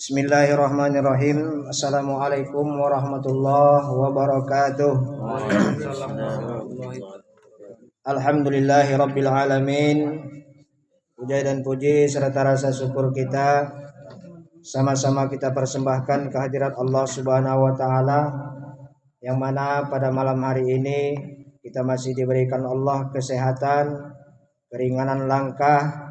Bismillahirrahmanirrahim. Assalamualaikum warahmatullahi wabarakatuh. Alhamdulillahi rabbil alamin. Puja dan puji serta rasa syukur kita sama-sama kita persembahkan kehadirat Allah Subhanahu wa taala, yang mana pada malam hari ini kita masih diberikan Allah kesehatan, keringanan langkah,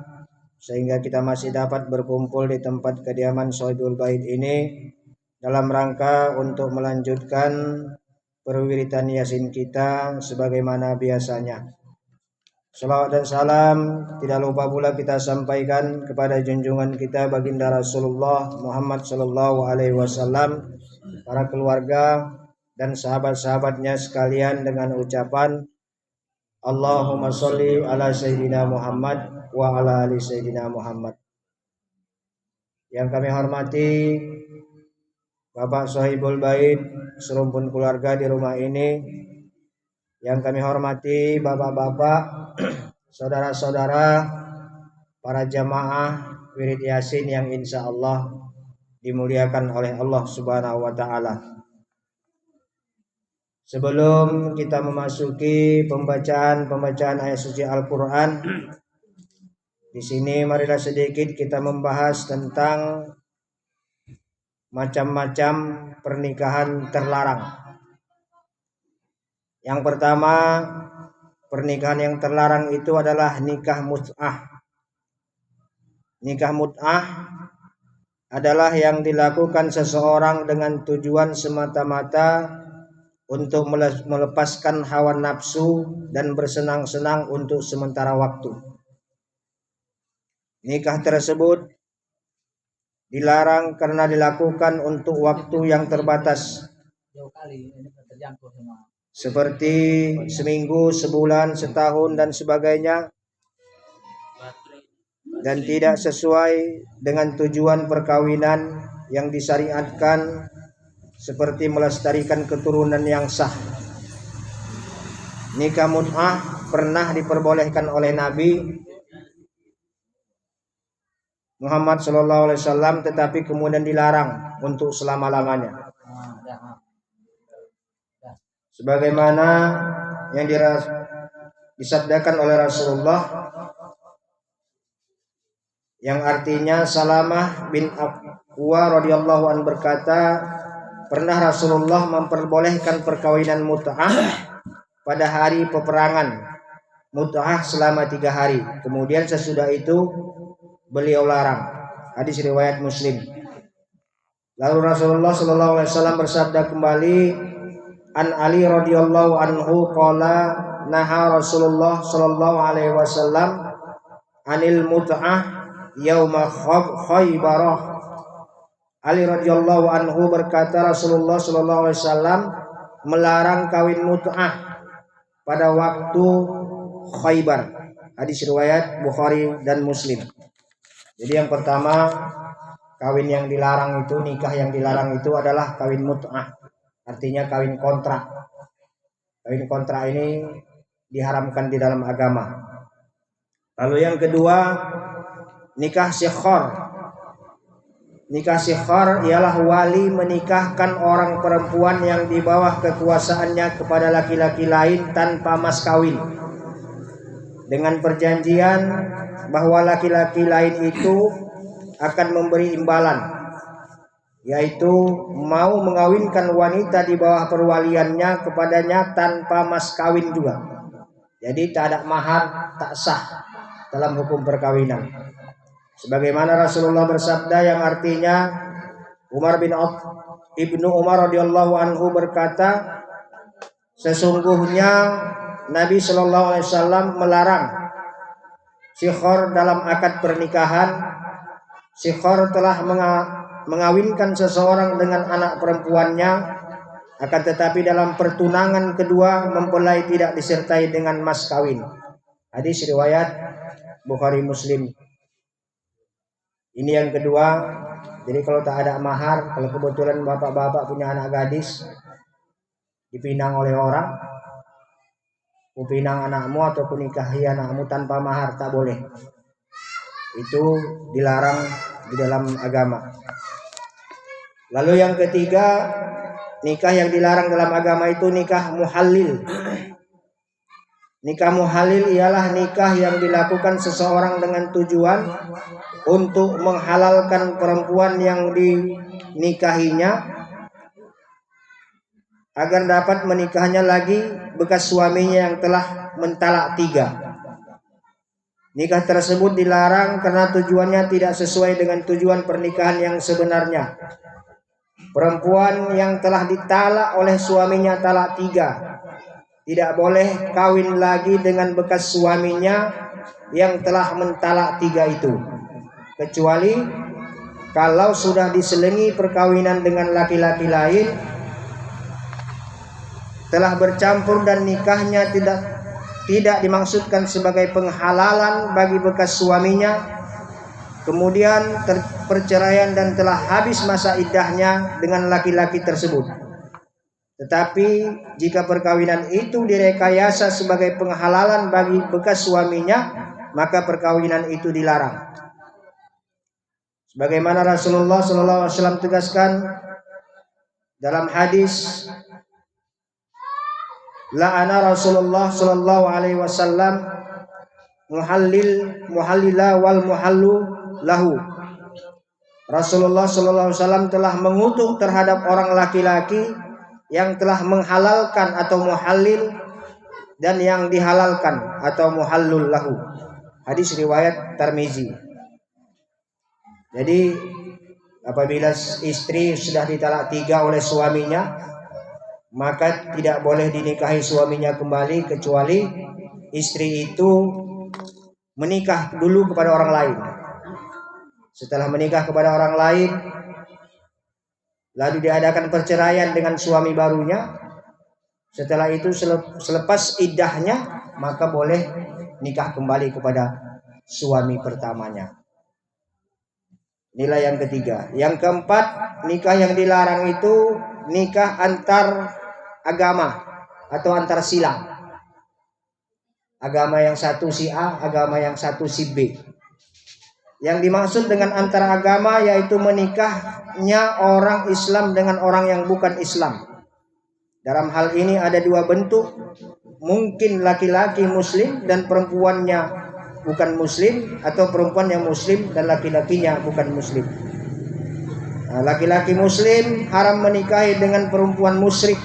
sehingga kita masih dapat berkumpul di tempat kediaman Shahidul Bait ini dalam rangka untuk melanjutkan perwiritan Yasin kita sebagaimana biasanya. Salawat dan salam tidak lupa pula kita sampaikan kepada junjungan kita baginda Rasulullah Muhammad sallallahu alaihi wasallam, para keluarga dan sahabat-sahabatnya sekalian, dengan ucapan Allahumma sholli ala sayyidina Muhammad wa ala ali sayyidina Muhammad. Yang kami hormati Bapak Shahibul Bait, serumpun keluarga di rumah ini. Yang kami hormati bapak-bapak, saudara-saudara, para jamaah wirid Yasin yang insya Allah dimuliakan oleh Allah Subhanahu wa taala. Sebelum kita memasuki pembacaan ayat suci Al-Qur'an, di sini marilah sedikit kita membahas tentang macam-macam pernikahan terlarang. Yang pertama, pernikahan yang terlarang itu adalah nikah mut'ah. Nikah mut'ah adalah yang dilakukan seseorang dengan tujuan semata-mata untuk melepaskan hawa nafsu dan bersenang-senang untuk sementara waktu. Nikah tersebut dilarang karena dilakukan untuk waktu yang terbatas, seperti seminggu, sebulan, setahun dan sebagainya, dan tidak sesuai dengan tujuan perkawinan yang disyariatkan, seperti melestarikan keturunan yang sah. Nikah mut'ah pernah diperbolehkan oleh Nabi Muhammad SAW, tetapi kemudian dilarang untuk selama-lamanya. Sebagaimana yang disabdakan oleh Rasulullah, yang artinya Salamah bin Aqwa radhiyallahu anhu berkata, pernah Rasulullah memperbolehkan perkawinan mut'ah pada hari peperangan mut'ah selama 3 hari. Kemudian sesudah itu beliau larang. Hadis riwayat Muslim. Lalu Rasulullah sallallahu alaihi wasallam bersabda kembali, an Ali radhiyallahu anhu qala naha Rasulullah sallallahu alaihi wasallam anil mut'ah yauma Khaybarah. Ali radhiyallahu anhu berkata, Rasulullah sallallahu alaihi wasallam melarang kawin mut'ah pada waktu Khaybar. Hadis riwayat Bukhari dan Muslim. Jadi yang pertama, kawin yang dilarang itu, nikah yang dilarang itu adalah kawin mut'ah. Artinya kawin kontrak. Kawin kontrak ini diharamkan di dalam agama. Lalu yang kedua, nikah shikhar. Nikah shikhar ialah wali menikahkan orang perempuan yang di bawah kekuasaannya kepada laki-laki lain tanpa mas kawin, dengan perjanjian bahwa laki-laki lain itu akan memberi imbalan, yaitu mau mengawinkan wanita di bawah perwaliannya kepadanya tanpa mas kawin juga. Jadi tak ada mahar, tak sah dalam hukum perkawinan. Sebagaimana Rasulullah bersabda yang artinya, Ibnu Umar radhiyallahu anhu berkata, sesungguhnya Nabi sallallahu alaihi wasallam melarang shikhar dalam akad pernikahan. Shikhar telah mengawinkan seseorang dengan anak perempuannya, akan tetapi dalam pertunangan kedua mempelai tidak disertai dengan mas kawin. Hadis riwayat Bukhari Muslim. Ini yang kedua. Jadi kalau tak ada mahar, kalau kebetulan bapak-bapak punya anak gadis dipinang oleh orang, pinang anakmu atau nikahi anakmu tanpa mahar, tak boleh. Itu dilarang di dalam agama. Lalu yang ketiga, nikah yang dilarang dalam agama itu nikah muhallil. Nikah muhallil ialah nikah yang dilakukan seseorang dengan tujuan untuk menghalalkan perempuan yang dinikahinya agar dapat menikahnya lagi bekas suaminya yang telah mentalak 3. Nikah tersebut dilarang karena tujuannya tidak sesuai dengan tujuan pernikahan yang sebenarnya. Perempuan yang telah ditalak oleh suaminya talak 3 tidak boleh kawin lagi dengan bekas suaminya yang telah mentalak 3 itu, kecuali kalau sudah diselingi perkawinan dengan laki-laki lain, telah bercampur dan nikahnya tidak dimaksudkan sebagai penghalalan bagi bekas suaminya, kemudian perceraian dan telah habis masa iddahnya dengan laki-laki tersebut. Tetapi jika perkawinan itu direkayasa sebagai penghalalan bagi bekas suaminya, maka perkawinan itu dilarang. Sebagaimana Rasulullah SAW tegaskan dalam hadis, la'ana Rasulullah sallallahu alaihi wasallam muhallila wal muhallu lahu. Rasulullah sallallahu alaihi wasallam telah mengutuk terhadap orang laki-laki yang telah menghalalkan atau muhallil dan yang dihalalkan atau muhallul lahu. Hadis riwayat Tirmizi. Jadi apabila istri sudah ditalak 3 oleh suaminya, maka tidak boleh dinikahi suaminya kembali kecuali istri itu menikah dulu kepada orang lain. Setelah menikah kepada orang lain, lalu diadakan perceraian dengan suami barunya, setelah itu selepas iddahnya, maka boleh nikah kembali kepada suami pertamanya. Inilah yang ketiga. Yang keempat, nikah yang dilarang itu nikah antar agama atau antar silang. Agama yang satu si A, agama yang satu si B. Yang dimaksud dengan antar agama yaitu menikahnya orang Islam dengan orang yang bukan Islam. Dalam hal ini ada 2 bentuk. Mungkin laki-laki muslim dan perempuannya bukan muslim, atau perempuan yang muslim dan laki-lakinya bukan muslim. Nah, laki-laki muslim haram menikahi dengan perempuan musyrik,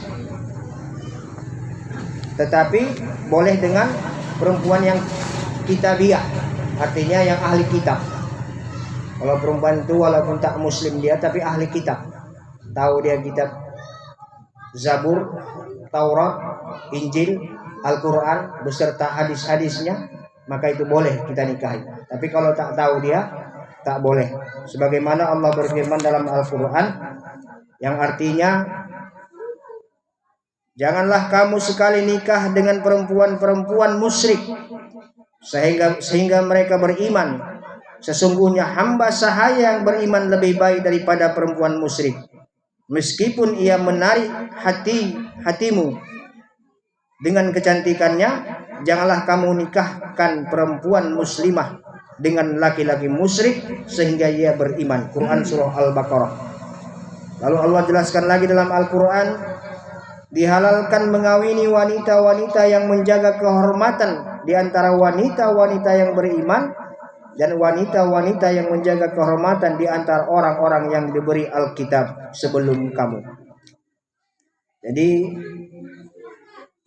tetapi boleh dengan perempuan yang kitabiah, artinya yang ahli kitab. Kalau perempuan itu walaupun tak muslim dia, tapi ahli kitab, tahu dia kitab Zabur, Taurat, Injil, Al-Quran beserta hadis-hadisnya, maka itu boleh kita nikahi. Tapi kalau tak tahu dia, tak boleh. Sebagaimana Allah berfirman dalam Al-Quran yang artinya, janganlah kamu sekali nikah dengan perempuan-perempuan musyrik sehingga mereka beriman. Sesungguhnya hamba sahaya yang beriman lebih baik daripada perempuan musyrik, meskipun ia menarik hatimu dengan kecantikannya. Janganlah kamu nikahkan perempuan muslimah dengan laki-laki musyrik sehingga ia beriman. Quran surah Al-Baqarah. Lalu Allah jelaskan lagi dalam Al-Quran, dihalalkan mengawini wanita-wanita yang menjaga kehormatan di antara wanita-wanita yang beriman, dan wanita-wanita yang menjaga kehormatan di antara orang-orang yang diberi Alkitab sebelum kamu. Jadi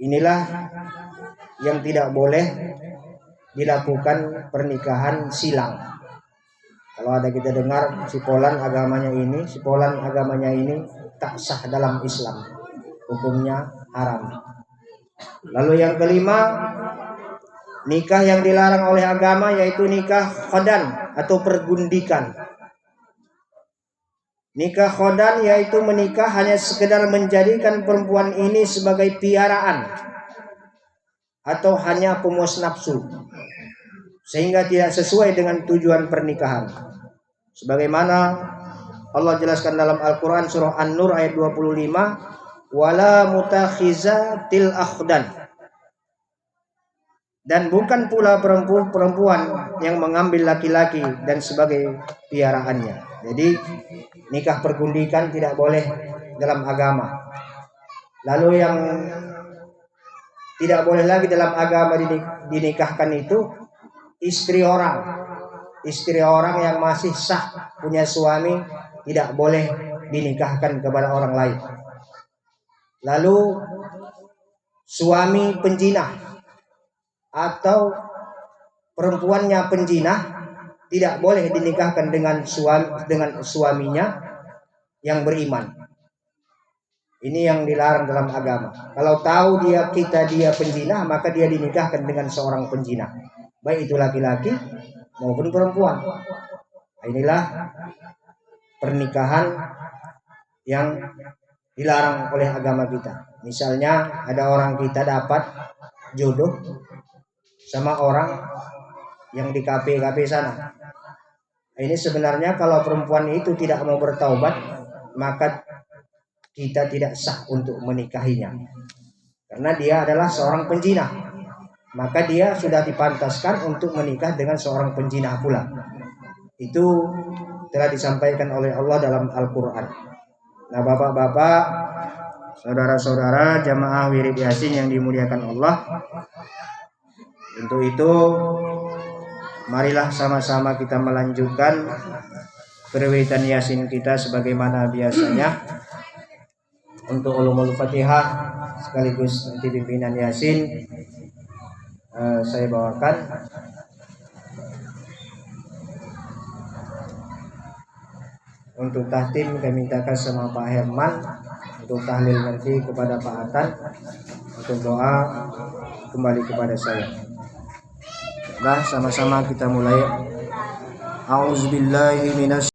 inilah yang tidak boleh dilakukan pernikahan silang. Kalau ada kita dengar si Polan agamanya ini tak sah dalam Islam, hukumnya haram. Lalu yang kelima, nikah yang dilarang oleh agama yaitu nikah khodan atau pergundikan. Nikah khodan yaitu menikah hanya sekedar menjadikan perempuan ini sebagai piaraan atau hanya pemuas nafsu, sehingga tidak sesuai dengan tujuan pernikahan. Sebagaimana Allah jelaskan dalam Al-Quran surah An-Nur ayat 25, wala mutakhizatil akhdan, dan bukan pula perempuan yang mengambil laki-laki dan sebagai piaraannya. Jadi nikah pergundikan tidak boleh dalam agama. Lalu yang tidak boleh lagi dalam agama dinikahkan itu istri orang yang masih sah punya suami, tidak boleh dinikahkan kepada orang lain. Lalu suami penjinah atau perempuannya penjinah tidak boleh dinikahkan dengan suaminya yang beriman. Ini yang dilarang dalam agama. Kalau tahu dia penjinah, maka dia dinikahkan dengan seorang penjinah, baik itu laki-laki maupun perempuan. Inilah pernikahan yang dilarang oleh agama kita. Misalnya ada orang kita dapat jodoh sama orang yang di kafe sana. Ini sebenarnya kalau perempuan itu tidak mau bertaubat, maka kita tidak sah untuk menikahinya. Karena dia adalah seorang penjinah. Maka dia sudah dipantaskan untuk menikah dengan seorang penjinah pula. Itu telah disampaikan oleh Allah dalam Al-Quran. Nah, bapak-bapak, saudara-saudara jamaah wirid yasin yang dimuliakan Allah, untuk itu marilah sama-sama kita melanjutkan perwitan yasin kita sebagaimana biasanya. Untuk ulumul Fatihah sekaligus nanti pimpinan yasin saya bawakan. Untuk tahtim kami mintakan sama Pak Herman, untuk tahlil nanti kepada Pak Atan, untuk doa kembali kepada saya. Nah, sama-sama kita mulai. A'udzubillahi minas